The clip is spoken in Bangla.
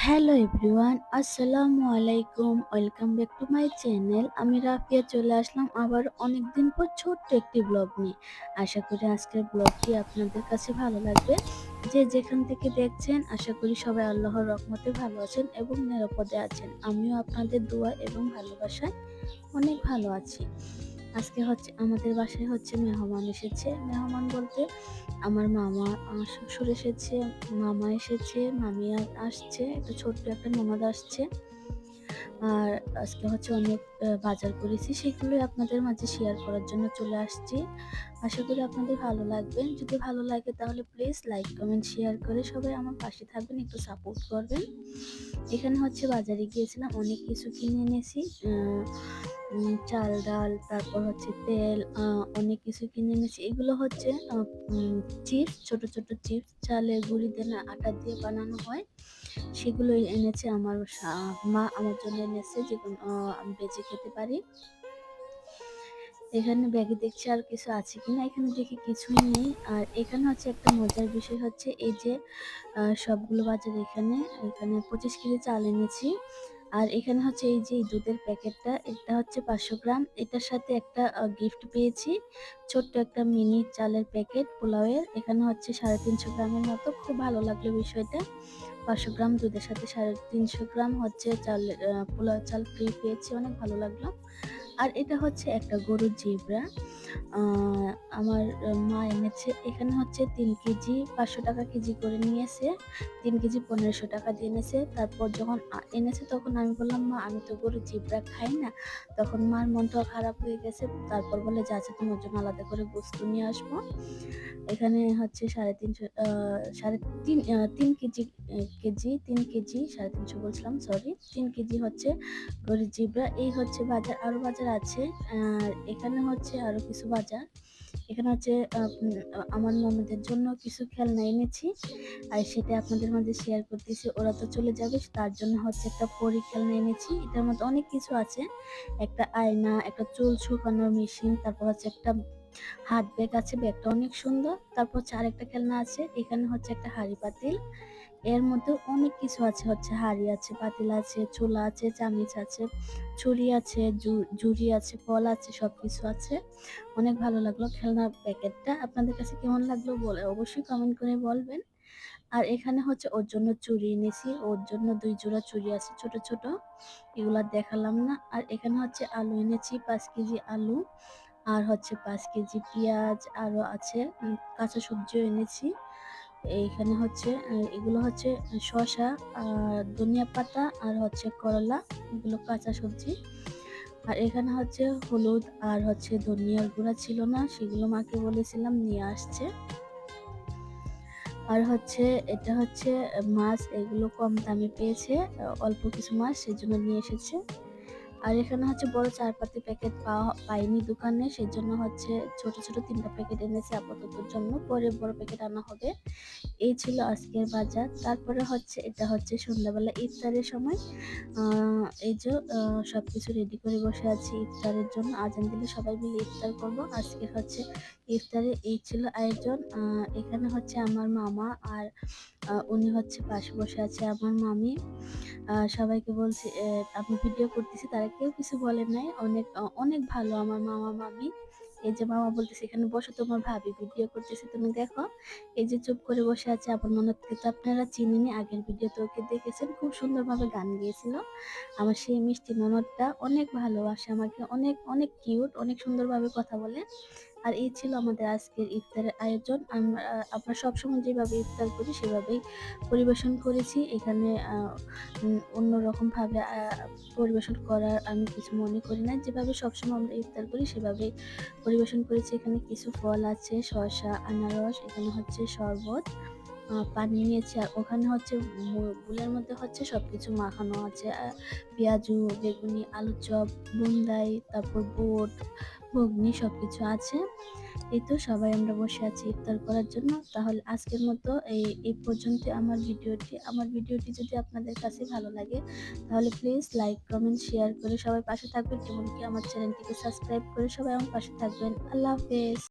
হ্যালো এভরিওয়ান, আসসালামু আলাইকুম। Welcome back to my channel. আমি রাফিয়া চলে আসলাম আবার অনেকদিন পর ছোট্ট একটি ব্লগ নিয়ে। আশা করি আজকের ব্লগটি আপনাদের কাছে ভালো লাগবে। যে যেখান থেকে দেখছেন আশা করি সবাই আল্লাহর রহমতে ভালো আছেন এবং নিরাপদে আছেন। আমিও আপনাদের দোয়া এবং ভালোবাসায় অনেক ভালো আছি। আজকে হচ্ছে আমাদের বাসায় হচ্ছে মেহমান এসেছে। মেহমান বলতে আমার মামা, শ্বশুর এসেছে, মামা এসেছে, মামী আসছে, একটা ছোট্ট একটা ননদ আসছে। আর আজকে হচ্ছে অনেক বাজার করেছি, সেগুলোই আপনাদের মাঝে শেয়ার করার জন্য চলে আসছি। আশা করি আপনাদের ভালো লাগবে। যদি ভালো লাগে তাহলে প্লিজ লাইক, কমেন্ট, শেয়ার করে সবাই আমার পাশে থাকবেন, একটু সাপোর্ট করবেন। এখানে হচ্ছে বাজারে গিয়েছিলাম, অনেক কিছু কিনে এনেছি। চাল, ডাল, তারপর হচ্ছে তেল, অনেক কিছু কিনে এনেছি। এগুলো হচ্ছে চিপস, ছোট, ছোট চিপস, চালের গুঁড়ি দিয়ে না আটা দিয়ে বানানো হয়। সেগুলোই এনেছে আমার মা আমার জন্য এনেছে, যেগুলো আমি বেঁচে খেতে পারি। এখানে ব্যাগে দেখছি আর কিছু আছে কিনা, এখানে দেখি কিছুই নেই। আর এখানে হচ্ছে একটা মজার বিষয় হচ্ছে এই যে সবগুলো বাজার এখানে 25 কেজি চাল এনেছি। আর এখানে হচ্ছে এই যে দুধের প্যাকেটটা, এটা হচ্ছে 500 গ্রাম। এটার সাথে একটা গিফট পেয়েছি, ছোট্ট একটা মিনি চালের প্যাকেট পোলাওয়ের। এখানে হচ্ছে 350 গ্রামের মতো। খুব ভালো লাগলো বিষয়টা। 500 গ্রাম দুধের সাথে 350 গ্রাম হচ্ছে চালের পোলাও চাল ফ্রি পেয়েছি, অনেক ভালো লাগলো। আর এটা হচ্ছে একটা গরুর জিবরা, আমার মা এনেছে। এখানে হচ্ছে 3 কেজি 500 টাকা কেজি করে নিয়েছে। 3 কেজি 1500 টাকা দিয়ে এনেছে। তারপর যখন এনেছে তখন আমি বললাম, "মা, আমি তো গরুর জিবরা খাই না।" তখন মার মনটাও খারাপ হয়ে গেছে। তারপর বলে যে, "আচ্ছা, তোমার জন্য আলাদা করে গোশত নিয়ে আসবো।" এখানে হচ্ছে 350 3 কেজি 3 কেজি 350 বলছিলাম, সরি। 3 কেজি হচ্ছে গরুর জিবরা। এই হচ্ছে বাজার, আরো বাজার আছে। আর এখানে হচ্ছে আরো কিছু বাজার। এখানে হচ্ছে আমার ননদের জন্য কিছু খেলনা এনেছি। আর সেটা আপনাদের মাঝে শেয়ার করতেছি। ওরা তো চলে যাবে, তার জন্য হচ্ছে একটা পরী খেলনা এনেছি। এটার মধ্যে অনেক কিছু আছে। একটা আয়না, একটা চুল শুকানোর মেশিন, তারপর হচ্ছে একটা হাত ব্যাগ আছে, ব্যাগটা অনেক সুন্দর। তারপর হচ্ছে আরেকটা খেলনা আছে। এখানে হচ্ছে একটা হাঁড়ি পাতিল। এর মধ্যে অনেক কিছু আছে, হচ্ছে হাঁড়ি আছে, পাতিল আছে, চুলা আছে, চামিচ আছে, ছুরি আছে, ঝুড়ি আছে, কল আছে, সবকিছু আছে। অনেক ভালো লাগলো খেলনার প্যাকেটটা। আপনাদের কাছে কেমন লাগলো বলে অবশ্যই কমেন্ট করে বলবেন। আর এখানে হচ্ছে ওর জন্য চুড়ি এনেছি, ওর জন্য 2 জোড়া চুড়ি আছে ছোট, ছোট। এগুলা দেখালাম না। আর এখানে হচ্ছে আলু এনেছি, 5 কেজি আলু। আর হচ্ছে 5 কেজি পেঁয়াজ, আরো আছে কাঁচা সবজিও এনেছি। এইখানে হচ্ছে এগুলো হচ্ছে শসা, আর ধনিয়া পাতা, আর হচ্ছে করলা, এগুলো কাঁচা সবজি। আর এখানে হচ্ছে হলুদ আর হচ্ছে ধনিয়ার গুঁড়া ছিল না, সেগুলো মাকে বলেছিলাম নিয়ে আসছে। আর হচ্ছে এটা হচ্ছে মাছ, এগুলো কম দামে পেয়েছে, অল্প কিছু মাছ সেজন্য নিয়ে এসেছে। আর এখানে হচ্ছে বড় 4 পাতি প্যাকেট পাইনি দোকানে, সেজন্য হচ্ছে ছোট, ছোট 3 টা প্যাকেট এনেছে আপাততর জন্য, পরে বড় প্যাকেট আনা হবে। এই ছিল আজকের বাজার। তারপরে হচ্ছে এটা হচ্ছে সন্ধ্যাবেলা ইফতারের সময়। আ এই যে সবকিছু রেডি করে বসে আছি ইফতারের জন্য। আজান দিলে সবাই মিলে ইফতার করব। আজকে হচ্ছে ইফতারে এই ছিল আয়োজন। এখানে হচ্ছে আমার মামা, আর উনি হচ্ছে পাশে বসে আছে আমার মামি। সবাইকে বলছি, আমি ভিডিও করতেছি, তারা কেউ কিছু বলে নাই। অনেক ভালো আমার মামা মামি। এই যে মামা বলতেছে, "এখানে বসো, তোমার ভাবি ভিডিও করতেছে, তুমি দেখো।" এই যে চুপ করে বসে আছে। আমার ননদকে তো আপনারা চিনেনই, আগের ভিডিওতে ওকে দেখেছেন, খুব সুন্দরভাবে গান গেয়েছিল। আমার সেই মিষ্টি ননদটা অনেক ভালোবাসে আমাকে, অনেক অনেক কিউট, অনেক সুন্দরভাবে কথা বলে। আর এই ছিল আমাদের আজকের ইফতারের আয়োজন। আমরা সবসময় যেভাবে ইফতার করি সেভাবেই পরিবেশন করেছি। এখানে অন্যরকমভাবে পরিবেশন করার আমি কিছু মনে করি না। যেভাবে সবসময় আমরা ইফতার করি সেভাবেই পরিবেশন করেছি। এখানে কিছু ফল আছে, শসা, আনারস, এখানে হচ্ছে শরবত, পানি নিয়েছি। আর ওখানে হচ্ছে বুলের মধ্যে হচ্ছে সবকিছু মাখানো আছে। পেঁয়াজু, বেগুনি, আলুর চপ, বুন্দাই, তারপর বুট, ঘুগনি, সবকিছু আছে। এই তো সবাই আমরা বসে আছি ইফতার করার জন্য। তাহলে আজকের মতো এই পর্যন্ত আমার ভিডিওটি যদি আপনাদের কাছে ভালো লাগে তাহলে প্লিজ লাইক, কমেন্ট, শেয়ার করে সবাই পাশে থাকবেন। এমনকি আমার চ্যানেলটিকে সাবস্ক্রাইব করে সবাই আমার পাশে থাকবেন। আল্লাহ হাফেজ।